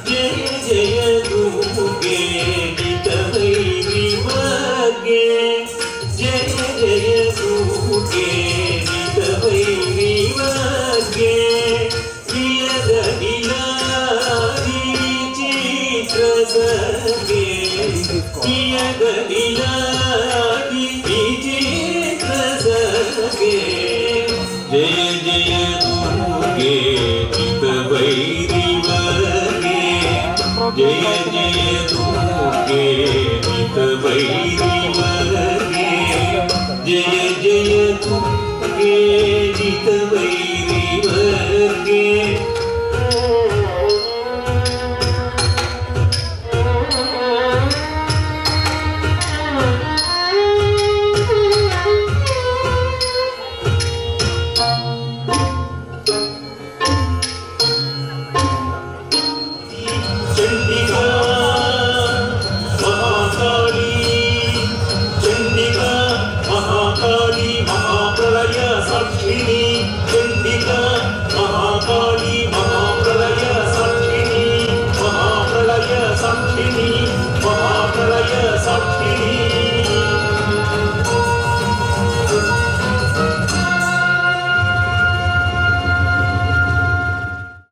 जय जय दुर्गे नितवैरिवर्गे जय जय दुर्गे नितवैरिवर्गे प्रियदलिलारि चित्रसर्गे प्रियदलिलारि चित्रसर्गे जय जय दुर्गे नितवैरिवर्गे जय जय दुर्गे नितवैरिवर्गे जय जय दुर्गे